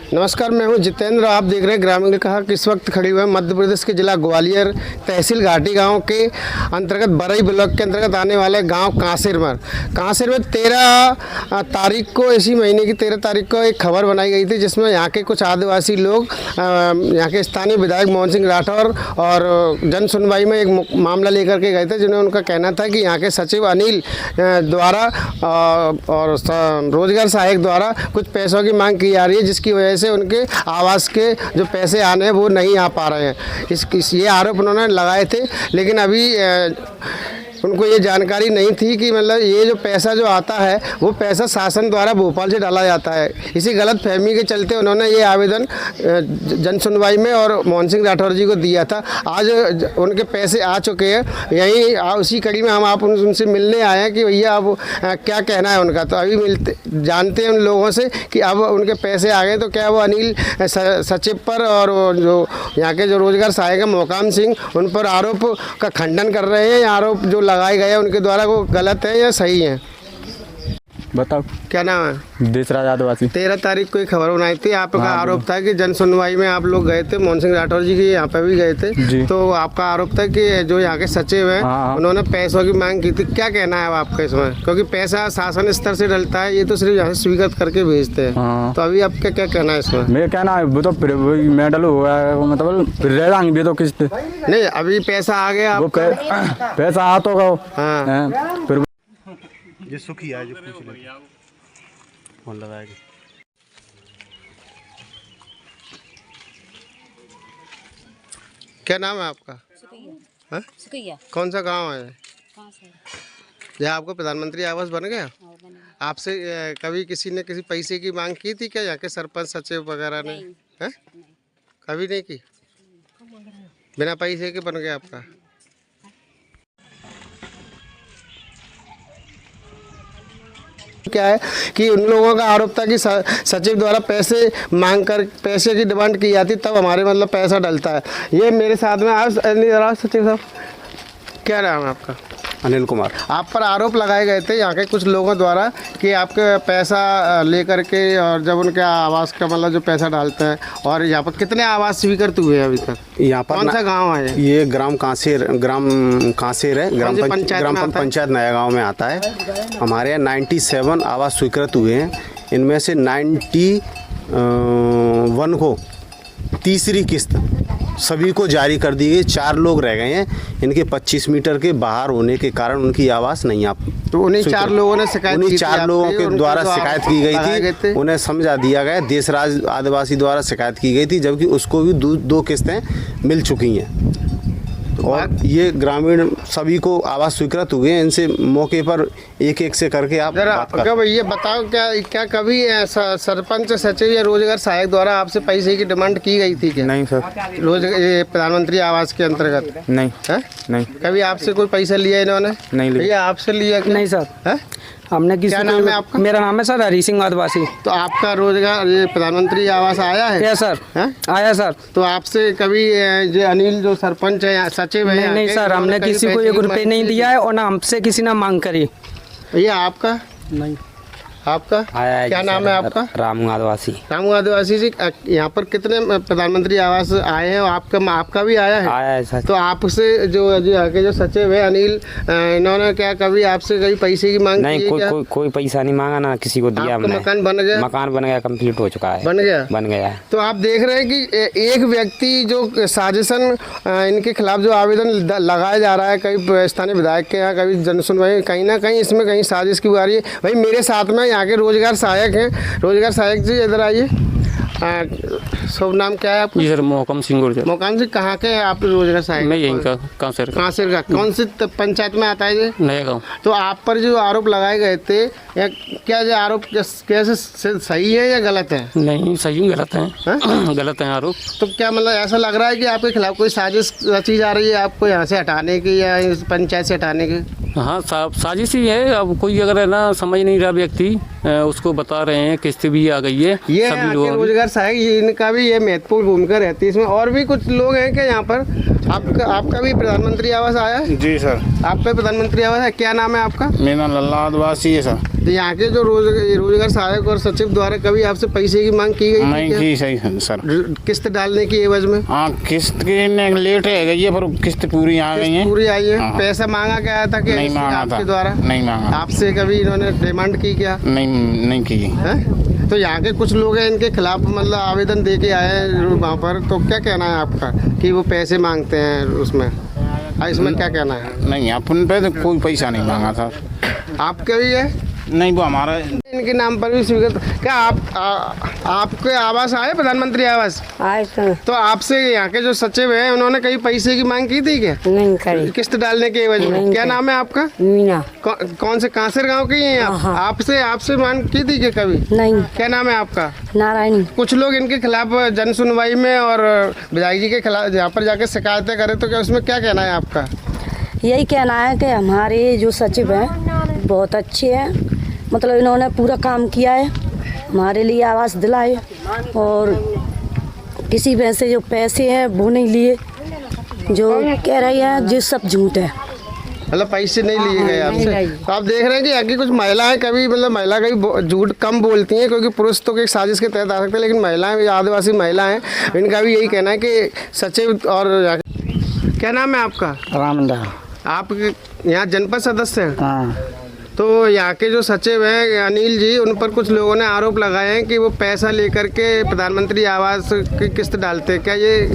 नमस्कार, मैं हूं जितेंद्र। आप देख रहे हैं ग्रामीण ने कहा कि इस वक्त खड़ी हुए मध्य प्रदेश के जिला ग्वालियर तहसील घाटी गांव के अंतर्गत बरई ब्लॉक के अंतर्गत आने वाले गांव कांसेर में 13 तारीख को, इसी महीने की 13 तारीख को एक खबर बनाई गई थी जिसमें यहाँ के कुछ आदिवासी लोग यहाँ के स्थानीय विधायक मोहन सिंह राठौर और जन सुनवाई में एक मामला लेकर के गए थे, जिन्हें उनका कहना था कि यहाँ के सचिव अनिल द्वारा और रोजगार सहायक द्वारा कुछ पैसों की मांग की जा रही है, जिसकी वजह से उनके आवास के जो पैसे आने हैं वो नहीं आ पा रहे हैं। ये आरोप उन्होंने लगाए थे, लेकिन अभी उनको ये जानकारी नहीं थी कि मतलब ये जो पैसा जो आता है वो पैसा शासन द्वारा भोपाल से डाला जाता है। इसी गलत फहमी के चलते उन्होंने ये आवेदन जन सुनवाई में और मोहन सिंह राठौर जी को दिया था। आज उनके पैसे आ चुके हैं। यहीं उसी कड़ी में हम आप उनसे मिलने आए हैं कि भैया अब क्या कहना है उनका। तो अभी जानते हैं उन लोगों से कि अब उनके पैसे आ गए, तो क्या वो अनिल सचिव पर और जो यहाँ के जो रोजगार सहायक है मोकाम सिंह, उन पर आरोप का खंडन कर रहे हैं। आरोप जो लगाए गए उनके द्वारा वो गलत है या सही है? बताओ, क्या नाम है? देशराज आदिवासी। 13 तारीख को एक खबर बनाई थी, आपका आरोप था कि जन सुनवाई में आप लोग गए थे, मोहन सिंह राठौर जी के यहाँ पे भी गए थे, तो आपका आरोप था कि जो यहाँ के सचिव हैं उन्होंने पैसों की मांग की थी। क्या कहना है अब आपका इसमें? क्योंकि पैसा शासन स्तर से डलता है, ये तो सिर्फ यहाँ से स्वीकृत करके भेजते हैं। तो अभी आपका क्या कहना है इसमें? मेरा कहना है वो तो मेडल हुआ है, मतलब रह जाएंगे तो किस्त नहीं, अभी पैसा आ गया, पैसा आ तो गो। ये सुखी है जो पूछ ले फोन लगाएगी। क्या नाम है आपका? सुखैया। कौन सा गांव है? जहाँ आपको प्रधानमंत्री आवास बन गया? आपसे कभी किसी ने किसी पैसे की मांग की थी क्या यहाँ के सरपंच सचिव वगैरह ने? हैं? कभी नहीं की? बिना पैसे के बन गया आपका? क्या है कि उन लोगों का आरोप था कि सचिव द्वारा पैसे मांग कर पैसे की डिमांड की जाती, तब हमारे मतलब पैसा डलता है। ये मेरे साथ में आज सचिव साहब, क्या नाम है आपका? अनिल कुमार। आप पर आरोप लगाए गए थे यहाँ के कुछ लोगों द्वारा कि आपके पैसा लेकर के और जब उनके आवास का मतलब जो पैसा डालते हैं, और यहाँ पर कितने आवास स्वीकृत हुए हैं अभी तक? यहाँ पर कौन सा गांव है ये? ग्राम कांसेर है। ग्राम पंचायत नया गांव में आता है। हमारे यहाँ 97 आवास स्वीकृत हुए हैं। इनमें से 91 को तीसरी किस्त सभी को जारी कर दी गई। 4 लोग रह गए हैं, इनके 25 मीटर के बाहर होने के कारण उनकी आवास नहीं आ। तो उन्हीं 4 लोगों ने शिकायत की थी? 4 लोगों के द्वारा शिकायत की गई थी, उन्हें समझा दिया गया। देशराज आदिवासी द्वारा शिकायत की गई थी, जबकि उसको भी 2 किस्तें मिल चुकी हैं। और ये ग्रामीण सभी को आवास स्वीकृत हुए हैं। इनसे मौके पर एक से करके आप ये बताओ, क्या कभी सरपंच सचिव या रोजगार सहायक द्वारा आपसे पैसे की डिमांड की गई थी क्या? नहीं सर। ये प्रधानमंत्री आवास के अंतर्गत नहीं है? नहीं। कभी आपसे कोई पैसा लिया इन्होंने? नहीं लिया। आपसे लिया? नहीं सर है? हमने किसी। क्या नाम है आपका? मेरा नाम है सर हरी सिंह आदिवासी। तो आपका रोजगार ये प्रधानमंत्री आवास आया है? क्या सर? है? आया सर। तो आपसे कभी जो अनिल जो सरपंच है सचिव है? नहीं सर, हमने किसी को 1 रुपये नहीं दिया है और ना हमसे किसी ने मांग करी। ये आपका? नहीं। आपका क्या नाम है आपका? रामू आदिवासी। रामू आदिवासी जी, यहाँ पर कितने प्रधानमंत्री आवास आए हैं? आपका भी आया है? आया है सर। तो आपसे जो यहाँ के जो सचिव है अनिल, इन्होंने क्या कभी आपसे कभी पैसे की मांग नहीं, कोई पैसा नहीं मांगा, ना किसी को दिया हमने। मकान बन गया? मकान बन गया, कंप्लीट हो चुका है। बन गया। तो आप देख रहे हैं कि एक व्यक्ति जो साजिशन इनके खिलाफ जो आवेदन लगाया जा रहा है, कई स्थानीय विधायक के यहाँ, कभी जन सुनवाई, कहीं ना कहीं इसमें कहीं साजिश की आ रही है। भाई मेरे साथ में यहाँ के रोजगार सहायक हैं। रोजगार सहायक जी इधर आइए। शुभ नाम क्या है आपका? जी सर, मोहकम सिंह गुर्जर। मोहकम सिंह, कहाँ के आप रोजगार सहायक? मैं यहीं का कांसेर का। कौन सी पंचायत में आता है ये? नया गांव। तो आप पर जो आरोप लगाए गए थे, या क्या ये आरोप कैसे सही है या गलत है? नहीं, सही गलत है। गलत है आरोप। तो क्या मतलब ऐसा लग रहा है कि आपके खिलाफ कोई साजिश रची जा रही है आपको यहाँ से हटाने की या इस पंचायत से हटाने की? हाँ, साजिश ही है। अब कोई अगर है ना समझ नहीं रहा व्यक्ति, उसको बता रहे हैं, किस्त भी आ गई है। ये रोजगार सहायक, इनका भी ये महत्वपूर्ण भूमिका रहती है इसमें। और भी कुछ लोग हैं क्या यहाँ पर आपका भी प्रधानमंत्री आवास आया है? जी सर, आपका प्रधानमंत्री आवास है, क्या नाम है आपका? मेरा लल्ला आदिवासी है सर। तो यहाँ के जो रोजगार सहायक और सचिव द्वारा कभी आपसे पैसे की मांग की गई थी नहीं क्या? की सही सर। किस्त डालने की एवज में? हाँ, किस्त की लेट है गई है, पर किस्त पूरी आ गई है। पूरी आई है। हाँ। पैसा मांगा गया था कि नहीं मांगा आपके था, द्वारा? नहीं मांगा। आपसे कभी इन्होंने डिमांड की क्या? नहीं की। है? तो यहाँ के कुछ लोग हैं इनके खिलाफ मतलब आवेदन दे के आए हैं वहाँ पर, तो क्या कहना है आपका कि वो पैसे मांगते हैं उसमें? इसमें क्या कहना है? नहीं, अपन पे तो कोई पैसा नहीं मांगा सर। आपके भी है? नहीं, वो हमारा इनके नाम पर भी स्वीकृत। क्या आपके आवास आए, प्रधानमंत्री आवास? आए तो आपसे यहाँ के जो सचिव हैं उन्होंने कहीं पैसे की मांग की थी क्या? नहीं करी। किस्त डालने के एवज में? नहीं क्या करी। नाम है आपका? मीना। कौन से कांसेर गांव के ही हैं आप? हाँ। आपसे मांग की थी क्या कभी? नहीं। क्या नाम है आपका? नारायणी। कुछ लोग इनके खिलाफ जन सुनवाई में और विधायक जी के खिलाफ यहाँ पर जाकर शिकायतें करें, तो क्या उसमें क्या कहना है आपका? यही कहना है कि हमारे जो सचिव हैं बहुत अच्छे हैं, मतलब इन्होंने पूरा काम किया है, हमारे लिए आवास दिलाए, और किसी पैसे जो पैसे हैं वो नहीं लिए, जो कह रही है जो सब झूठ है। मतलब पैसे नहीं लिए गए नहीं आपसे? लिए। तो आप देख रहे हैं कि यहाँ की कुछ महिलाएं कभी मतलब महिला कभी झूठ कम बोलती हैं, क्योंकि पुरुष तो एक साजिश के तहत आ सकते हैं, लेकिन महिलाएं, आदिवासी महिलाएं, इनका भी यही कहना है कि सचिव और क्या नाम है आपका? रामदा। आप यहाँ जनपद सदस्य हैं? हाँ। तो यहाँ के जो सचिव हैं अनिल जी, उन पर कुछ लोगों ने आरोप लगाए हैं कि वो पैसा लेकर के प्रधानमंत्री आवास की किस्त डालते हैं, क्या ये